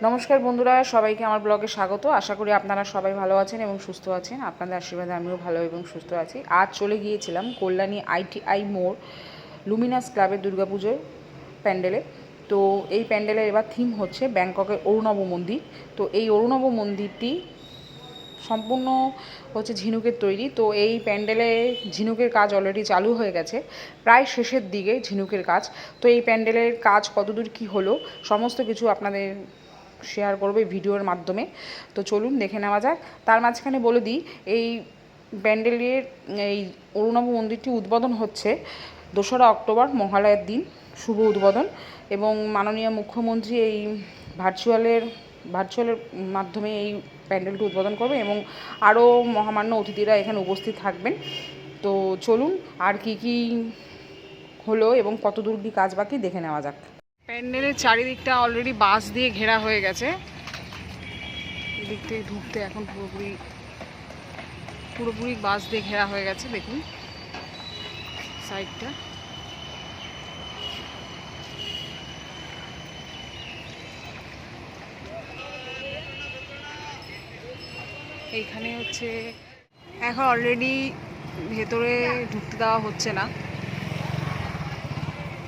নমস্কার বন্ধুরা, সবাইকে আমার ব্লগে স্বাগত। আশা করি আপনারা সবাই ভালো আছেন এবং সুস্থ আছেন। আপনাদের আশীর্বাদে আমিও ভালো এবং সুস্থ আছি। আজ চলে গিয়েছিলাম কল্যাণী ITI মোড় লুমিনাস ক্লাবের দুর্গাপুজোর প্যান্ডেলে। তো এই প্যান্ডেলের এবার থিম হচ্ছে ব্যাংককের অরুণব মন্দির। তো এই অরুণব মন্দিরটি সম্পূর্ণ হচ্ছে ঝিনুকের তৈরি। তো এই প্যান্ডেলে ঝিনুকের কাজ অলরেডি চালু হয়ে গেছে, প্রায় শেষের দিকে ঝিনুকের কাজ। তো এই প্যান্ডেলের কাজ কতদূর কী হলো সমস্ত কিছু আপনাদের শেয়ার করবো এই ভিডিওর মাধ্যমে। তো চলুন দেখে নেওয়া যাক। তার মাঝখানে বলে দিই, এই প্যান্ডেলের এই অরুণব মন্দিরটি উদ্বোধন হচ্ছে 2রা অক্টোবর মহালয়ার দিন, শুভ উদ্বোধন। এবং মাননীয় মুখ্যমন্ত্রী এই ভার্চুয়ালের মাধ্যমে এই প্যান্ডেলটি উদ্বোধন করবে এবং আরও মহামান্য অতিথিরা এখানে উপস্থিত থাকবেন। তো চলুন আর কি হলো এবং কত দূর কি কাজ বাকি দেখে নেওয়া যাক। প্যান্ডেলের চারিদিকটা অলরেডি বাঁশ দিয়ে ঘেরা হয়ে গেছে। এদিক থেকে ঢুকতে এখন পুরোপুরি বাঁশ দিয়ে ঘেরা হয়ে গেছে। দেখুন সাইডটা। এইখানে হচ্ছে এখন অলরেডি ভেতরে ঢুকতে দেওয়া হচ্ছে না,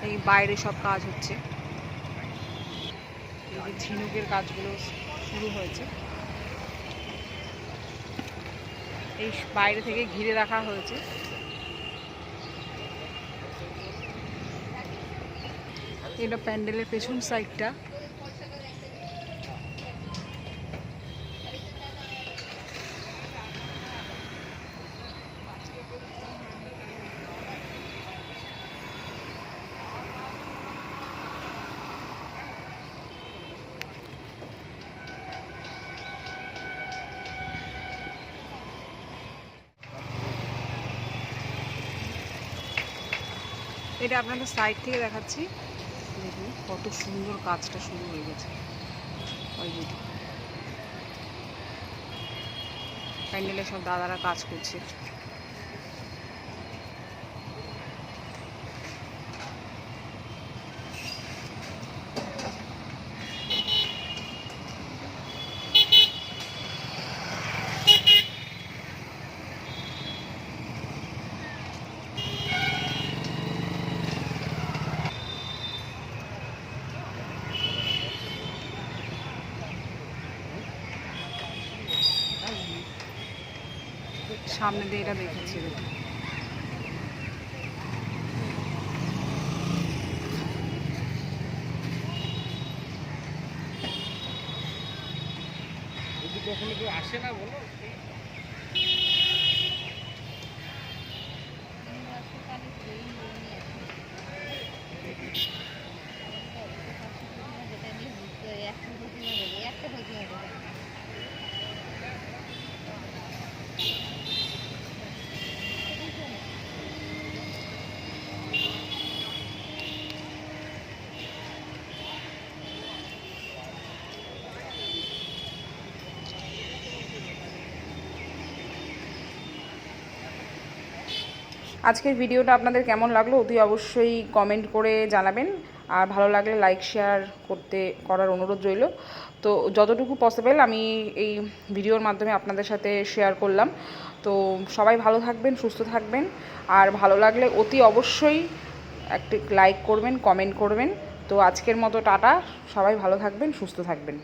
এই বাইরে সব কাজ হচ্ছে। ঝিনুকের কাজগুলো শুরু হয়েছে, এই বাইরে থেকে ঘিরে রাখা হয়েছে। এটা প্যান্ডেলের পেছন সাইডটা। এটা আপনাদের সাইড থেকে দেখাচ্ছি। দেখুন কত সুন্দর কাজটা শুরু হয়ে গেছে অলরেডি। প্যান্ডেলে সব দাদারা কাজ করছে। সামনে দিয়ে এটা দেখেছি। কখনো কেউ আসে না বলো? আজকের ভিডিওটা আপনাদের কেমন লাগলো অতি অবশ্যই কমেন্ট করে জানাবেন। আর ভালো লাগলে লাইক শেয়ার করার অনুরোধ রইল। তো যতটুকু পসিবল আমি এই ভিডিওর মাধ্যমে আপনাদের সাথে শেয়ার করলাম। তো সবাই ভালো থাকবেন, সুস্থ থাকবেন। আর ভালো লাগলে অতি অবশ্যই একটি লাইক করবেন, কমেন্ট করবেন। তো আজকের মতো টাটা, সবাই ভালো থাকবেন, সুস্থ থাকবেন।